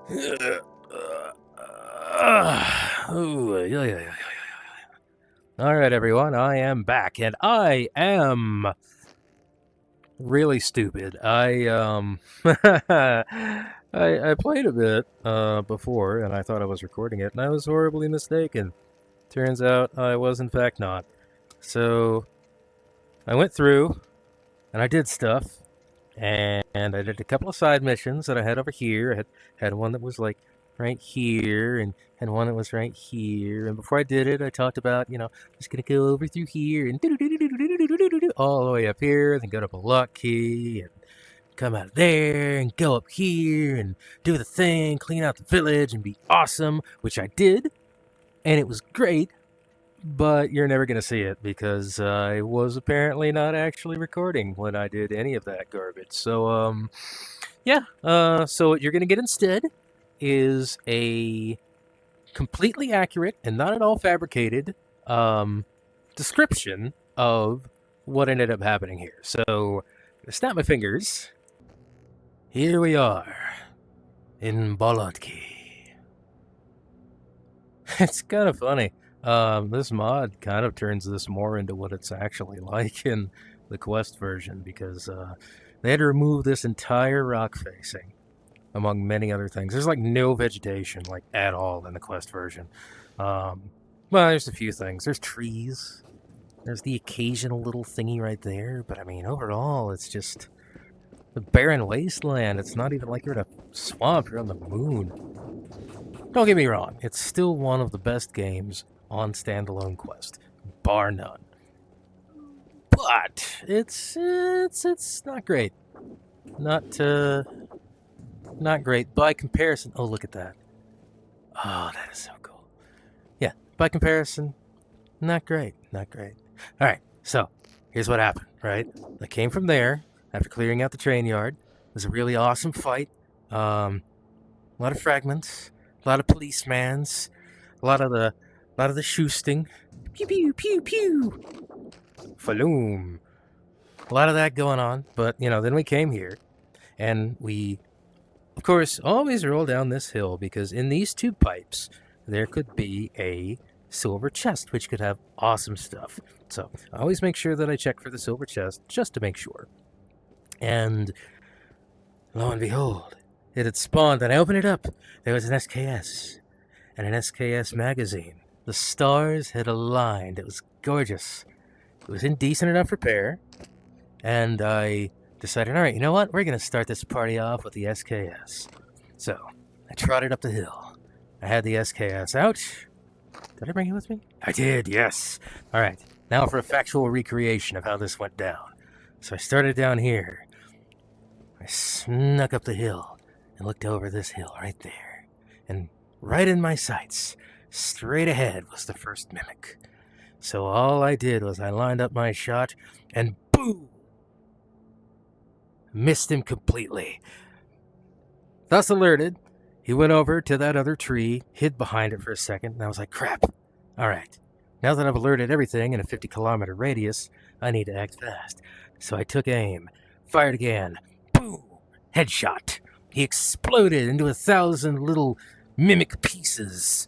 All right, everyone, I am back, and I am really stupid. I played a bit before, and I thought I was recording it, and I was horribly mistaken. Turns out I was in fact not. So I went through, and I did stuff, and I did a couple of side missions that I had over here. I had one that was like right here, and one that was right here. And before I did it, I talked about, just gonna go over through here and all the way up here, then go to Bolotky and come out of there and go up here and do the thing, clean out the village and be awesome, which I did, and it was great. But you're never going to see it because I was apparently not actually recording when I did any of that garbage. So, yeah. So what you're going to get instead is a completely accurate and not at all fabricated description of what ended up happening here. So, snap my fingers. Here we are in Bolotky. It's kind of funny. This mod kind of turns this more into what it's actually like in the Quest version because they had to remove this entire rock facing, among many other things. There's like no vegetation, like at all in the Quest version. Well, there's a few things. There's trees. There's the occasional little thingy right there, but I mean, overall, it's just a barren wasteland. It's not even like you're in a swamp. You're on the moon. Don't get me wrong. It's still one of the best games on standalone Quest, bar none. But it's not great. Not great by comparison. Oh, look at that. Oh, that is so cool. Yeah, by comparison, not great. Not great. All right, so here's what happened, right? I came from there after clearing out the train yard. It was a really awesome fight. A lot of fragments, a lot of policemans, a lot of the shoosting. Pew pew pew pew. Faloom. A lot of that going on, but then we came here, and we, of course, always roll down this hill because in these two pipes there could be a silver chest, which could have awesome stuff. So I always make sure that I check for the silver chest just to make sure. And lo and behold, it had spawned, and I opened it up. There was an SKS and an SKS magazine. The stars had aligned. It was gorgeous. It was in decent enough repair, and I decided, all right, you know what? We're going to start this party off with the SKS. So I trotted up the hill. I had the SKS out. Did I bring it with me? I did, yes. All right, now for a factual recreation of how this went down. So I started down here. I snuck up the hill and looked over this hill right there. And right in my sights, straight ahead, was the first mimic. So all I did was I lined up my shot and boom! Missed him completely. Thus alerted, he went over to that other tree, hid behind it for a second, and I was like, crap. All right, now that I've alerted everything in a 50-kilometer radius, I need to act fast. So I took aim, fired again, boom, headshot. He exploded into 1,000 little mimic pieces,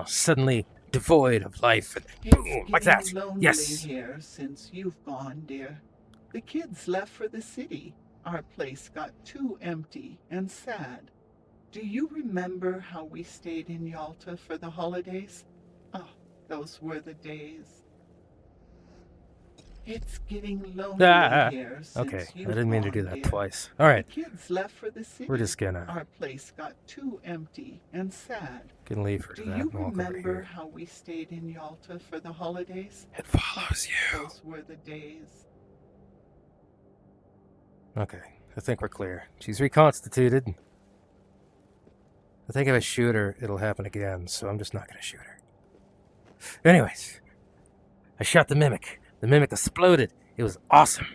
suddenly devoid of life, and boom, like that. Yes. Here since you've gone, dear. The kids left for the city. Our place got too empty and sad. Do you remember how we stayed in Yalta for the holidays? Oh, those were the days. It's getting lonely here since okay, I you've didn't mean to gone, do that dear. twice. All right, The kids left for the city. we're just gonna Our place got too empty and sad. can leave for Do that you and walk over remember here. how we stayed in Yalta for the holidays? It follows you. Those were the days. Okay, I think we're clear. She's reconstituted. I think if I shoot her, it'll happen again, so I'm just not gonna shoot her. Anyways, I shot the mimic. The mimic exploded. It was awesome.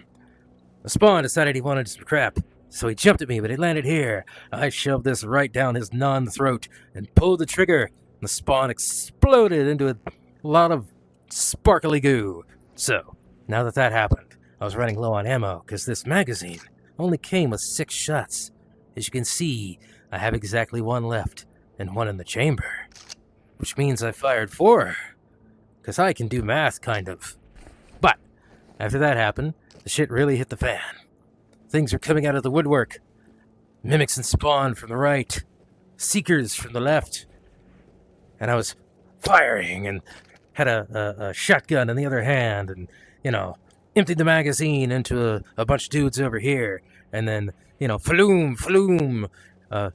The spawn decided he wanted some crap, so he jumped at me, but he landed here. I shoved this right down his non-throat and pulled the trigger. And the spawn exploded into a lot of sparkly goo. So, now that happened, I was running low on ammo because this magazine only came with 6 shots. As you can see, I have exactly one left, and one in the chamber. Which means I fired 4. Because I can do math, kind of. But, after that happened, the shit really hit the fan. Things were coming out of the woodwork. Mimics and spawn from the right. Seekers from the left. And I was firing and had a shotgun in the other hand and, emptied the magazine into a bunch of dudes over here. And then, faloom,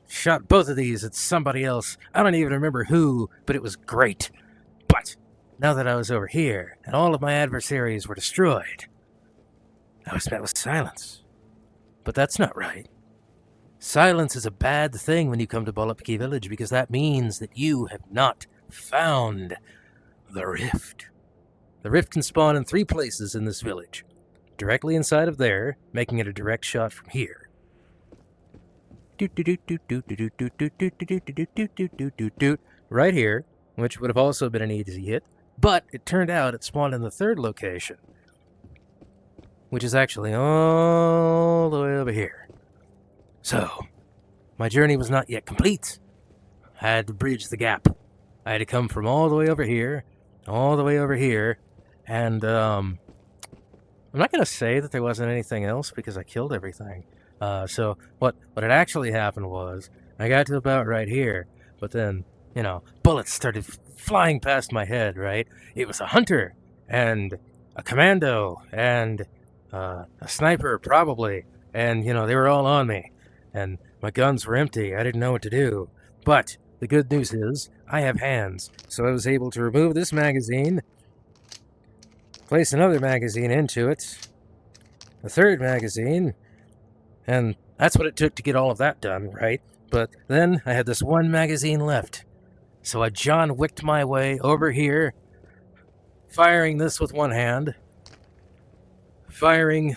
shot both of these at somebody else. I don't even remember who, but it was great. But now that I was over here and all of my adversaries were destroyed, I was met with silence. But that's not right. Silence is a bad thing when you come to Bolotky Village because that means that you have not found the rift. The rift can spawn in 3 places in this village. Directly inside of there, making it a direct shot from here. Right here, which would have also been an easy hit, but it turned out it spawned in the 3rd location, which is actually all the way over here. So, my journey was not yet complete. I had to bridge the gap. I had to come from all the way over here, and I'm not going to say that there wasn't anything else because I killed everything. So what had actually happened was I got to about right here, but then, bullets started flying past my head, right? It was a hunter and a commando and a sniper probably, and, they were all on me, and my guns were empty. I didn't know what to do, but the good news is I have hands, so I was able to remove this magazine, place another magazine into it, a 3rd magazine, and that's what it took to get all of that done, right? But then I had this 1 magazine left, so I John Wicked my way over here, firing this with 1 hand, firing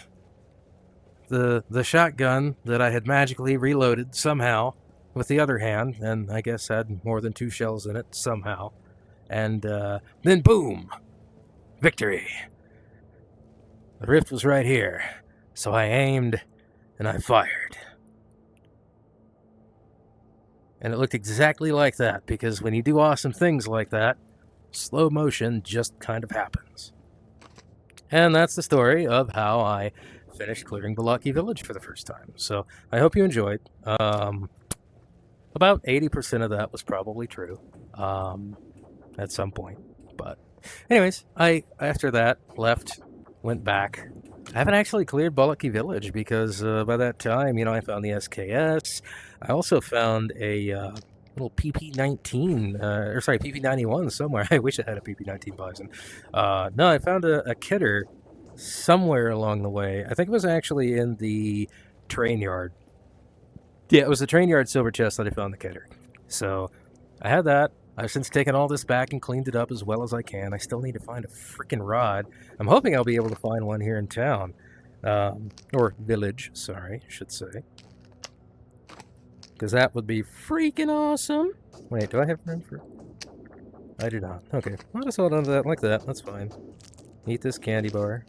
the shotgun that I had magically reloaded somehow with the other hand, and I guess had more than 2 shells in it somehow, and then boom! Victory! The rift was right here, so I aimed and I fired. And it looked exactly like that, because when you do awesome things like that, slow motion just kind of happens. And that's the story of how I finished clearing Bolotky Village for the first time. So I hope you enjoyed. About 80% of that was probably true at some point. But anyways, I, after that, left, went back. I haven't actually cleared Bolotky Village because by that time, I found the SKS. I also found a little PP-19, PP-91 somewhere. I wish I had a PP-19 Bison. No, I found a kidder somewhere along the way. I think it was actually in the train yard. Yeah, it was the train yard silver chest that I found the kidder. So I had that. I've since taken all this back and cleaned it up as well as I can. I still need to find a freaking rod. I'm hoping I'll be able to find one here in town. Or village, sorry, I should say. Because that would be freaking awesome. Wait, do I have room for... I do not. Okay, I'll just hold on to that like that. That's fine. Eat this candy bar.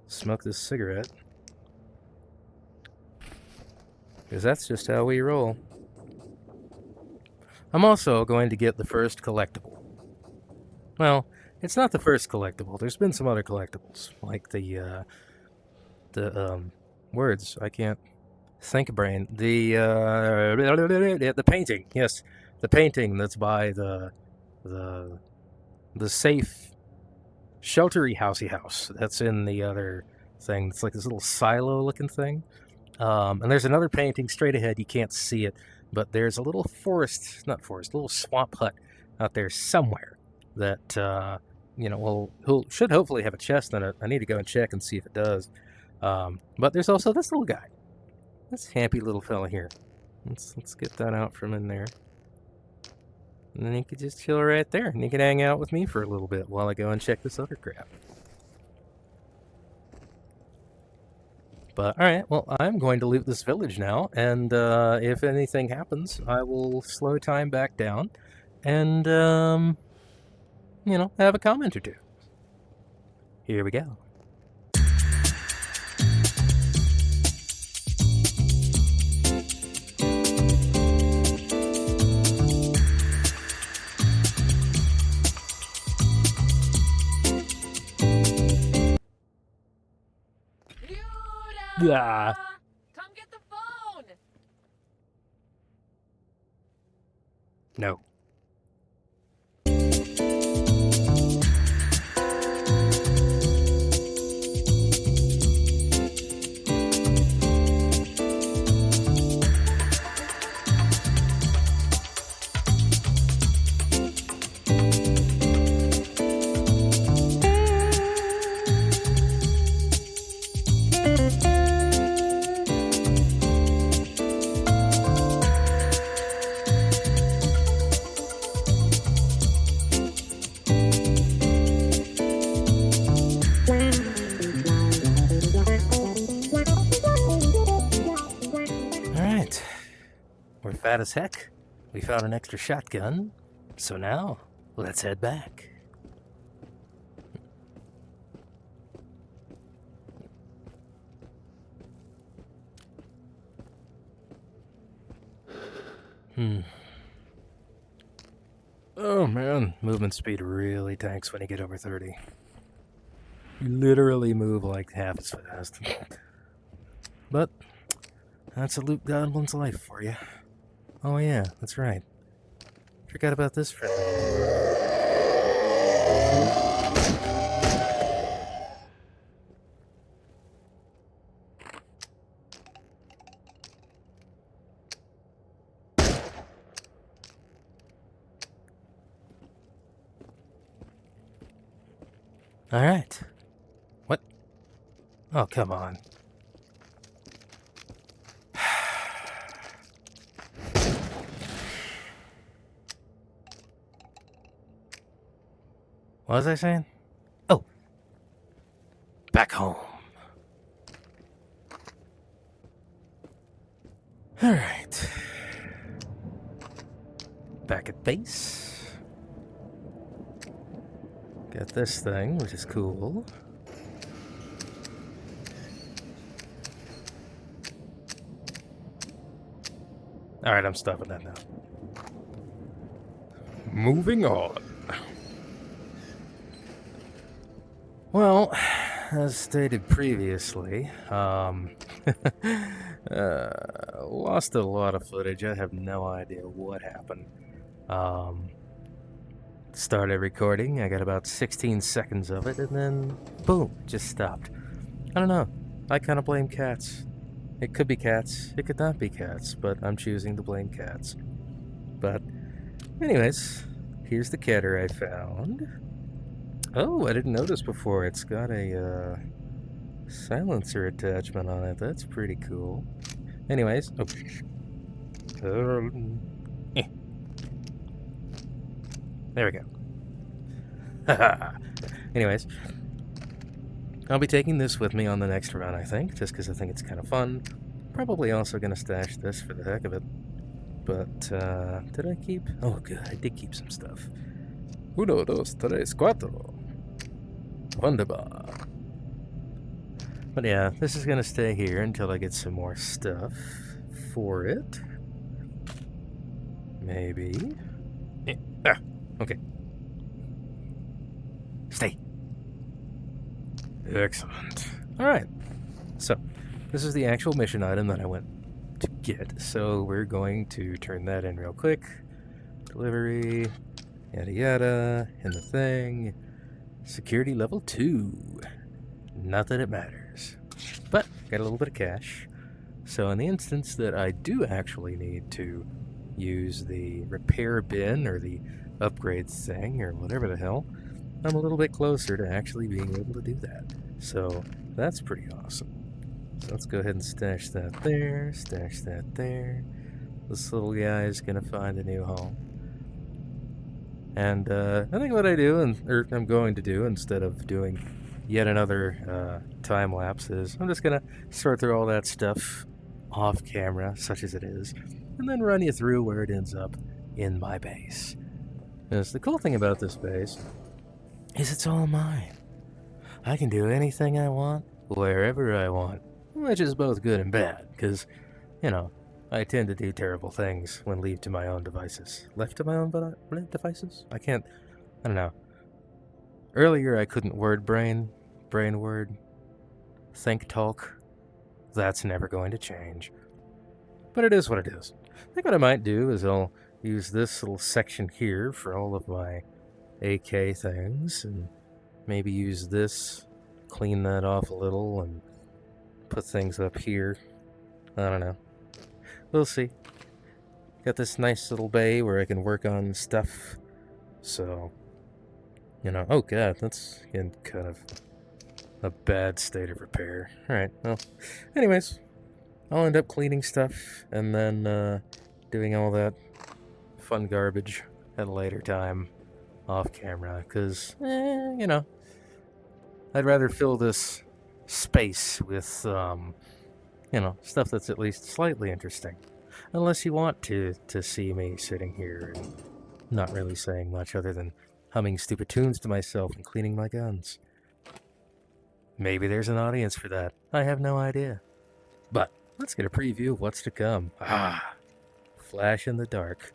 Smoke this cigarette. Because that's just how we roll. I'm also going to get the first collectible. Well, it's not the first collectible. There's been some other collectibles, like the words. I can't think brain. The painting. Yes, the painting that's by the safe sheltery housey house. That's in the other thing. It's like this little silo-looking thing. And there's another painting straight ahead. You can't see it. But there's a little little swamp hut out there somewhere that, should hopefully have a chest in it. I need to go and check and see if it does. But there's also this little guy. This happy little fella here. Let's get that out from in there. And then he could just chill right there. And he could hang out with me for a little bit while I go and check this other crap. But, alright, well, I'm going to loot this village now, and if anything happens, I will slow time back down, and, have a comment or two. Here we go. Yeah. Come get the phone! No. Alright. We're fat as heck. We found an extra shotgun. So now, let's head back. Oh man, movement speed really tanks when you get over 30. You literally move like half as fast. But that's a Luke Goblin's life for you. Oh yeah, that's right. Forgot about this friendly. Alright. What? Oh, come on. What was I saying? Oh. Back home. Alright. Back at base. Got this thing, which is cool. Alright, I'm stopping that now. Moving on. Well, as stated previously, lost a lot of footage. I have no idea what happened. Started recording, I got about 16 seconds of it, and then boom, it just stopped. I don't know. I kind of blame cats. It could be cats, it could not be cats, but I'm choosing to blame cats. But, anyways, here's the catter I found. Oh, I didn't notice before. It's got a silencer attachment on it. That's pretty cool. Anyways, there we go. Anyways, I'll be taking this with me on the next run, I think, just because I think it's kind of fun. Probably also going to stash this for the heck of it. But, did I keep? Oh, good, I did keep some stuff. 1, 2, 3, 4. Wunderbar. But yeah, this is going to stay here until I get some more stuff for it. Maybe. Okay. Stay. Excellent. Alright. So, this is the actual mission item that I went to get. So, we're going to turn that in real quick. Delivery. Yada yada. And the thing. Security level 2. Not that it matters. But, got a little bit of cash. So, in the instance that I do actually need to use the repair bin or the upgrade thing or whatever the hell, I'm a little bit closer to actually being able to do that. So that's pretty awesome. So let's go ahead and stash that there, stash that there. This little guy is gonna find a new home. And I think what I do, or I'm going to do, instead of doing yet another time lapse, is I'm just gonna sort through all that stuff off camera, such as it is, and then run you through where it ends up in my base. Because the cool thing about this base is it's all mine. I can do anything I want, wherever I want, which is both good and bad, because, you know, I tend to do terrible things when left to my own devices. Left to my own devices? I don't know. Earlier I couldn't word brain word, think talk. That's never going to change. But it is what it is. I think what I might do is I'll use this little section here for all of my AK things, and maybe use this, clean that off a little, and put things up here. I don't know. We'll see. Got this nice little bay where I can work on stuff. So, oh god, that's in kind of a bad state of repair. Alright, well, anyways, I'll end up cleaning stuff and then doing all that fun garbage at a later time off camera, because, I'd rather fill this space with, stuff that's at least slightly interesting. Unless you want to see me sitting here and not really saying much other than humming stupid tunes to myself and cleaning my guns. Maybe there's an audience for that. I have no idea. But let's get a preview of what's to come. Flash in the dark.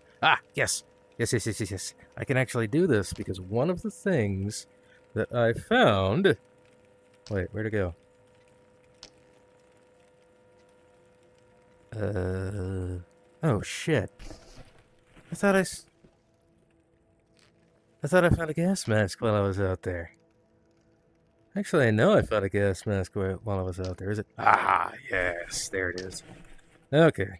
Yes. Yes. I can actually do this because one of the things that I found... Wait, where'd it go? Oh shit. I thought I found a gas mask while I was out there. Actually, I know I found a gas mask while I was out there. Is it? Yes, there it is. Okay.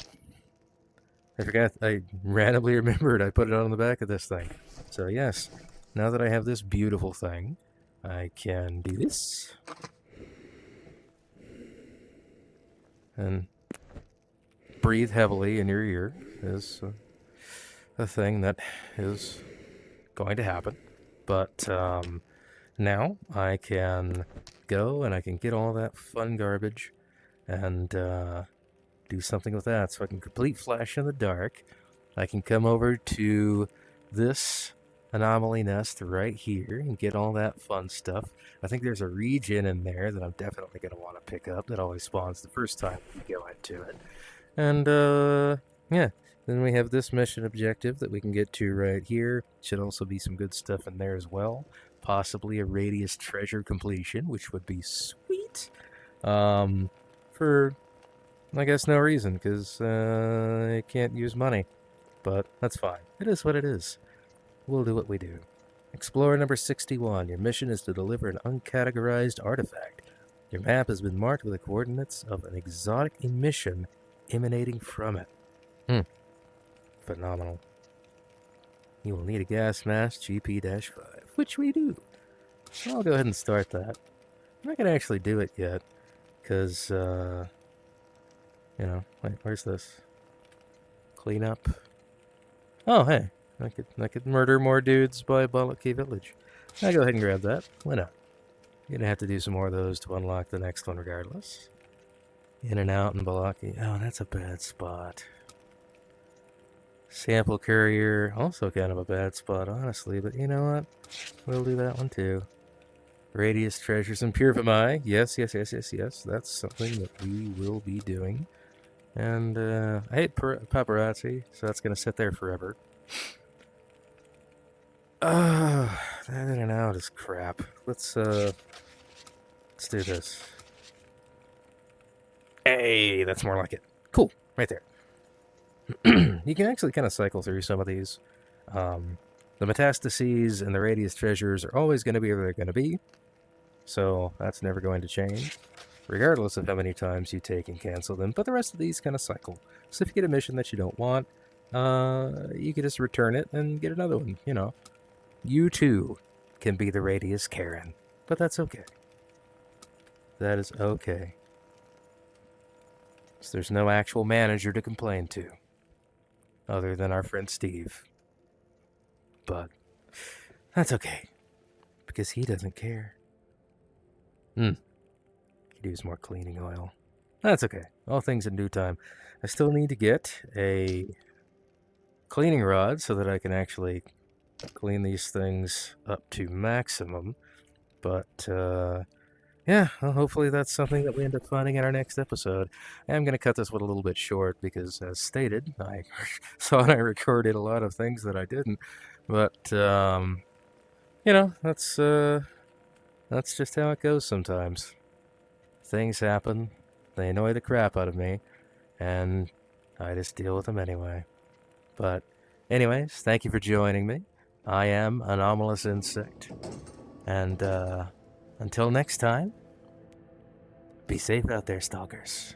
I forgot, I randomly remembered I put it on the back of this thing. So yes, now that I have this beautiful thing, I can do this. And breathe heavily in your ear is a thing that is going to happen. But now I can go and I can get all that fun garbage and do something with that. So I can complete Flash in the Dark. I can come over to this anomaly nest right here and get all that fun stuff. I think there's a regen in there that I'm definitely going to want to pick up. That always spawns the first time we go into it. And, yeah. Then we have this mission objective that we can get to right here. Should also be some good stuff in there as well. Possibly a Radius treasure completion, which would be sweet. For, I guess, no reason, because I can't use money. But that's fine. It is what it is. We'll do what we do. Explorer number 61. Your mission is to deliver an uncategorized artifact. Your map has been marked with the coordinates of an exotic emission emanating from it. Phenomenal. You will need a gas mask GP-5, which we do. So I'll go ahead and start that. I'm not going to actually do it yet, because, wait, where's this? Clean up. Oh, hey, I could murder more dudes by Bolotky Village. I'll go ahead and grab that. Why not? You're going to have to do some more of those to unlock the next one regardless. In and out in Bolotky. Oh, that's a bad spot. Sample courier, also kind of a bad spot, honestly, but you know what? We'll do that one too. Radius treasures and purify. Yes. That's something that we will be doing. And I hate paparazzi, so that's going to sit there forever. That in and out is crap. Let's do this. Hey, that's more like it. Cool, right there. You can actually kind of cycle through some of these. The metastases and the Radius treasures are always going to be where they're going to be. So that's never going to change, regardless of how many times you take and cancel them. But the rest of these kind of cycle. So if you get a mission that you don't want, you can just return it and get another one, You too can be the Radius Karen. But that's okay. That is okay. So there's no actual manager to complain to. Other than our friend Steve. But that's okay. Because he doesn't care. Could use more cleaning oil. That's okay. All things in due time. I still need to get a cleaning rod so that I can actually clean these things up to maximum. But, yeah, well, hopefully that's something that we end up finding in our next episode. I am going to cut this one a little bit short because, as stated, I thought I recorded a lot of things that I didn't. But, that's just how it goes sometimes. Things happen. They annoy the crap out of me, and I just deal with them anyway. But, anyways, thank you for joining me. I am Anomalous Insect. And, until next time, be safe out there, stalkers.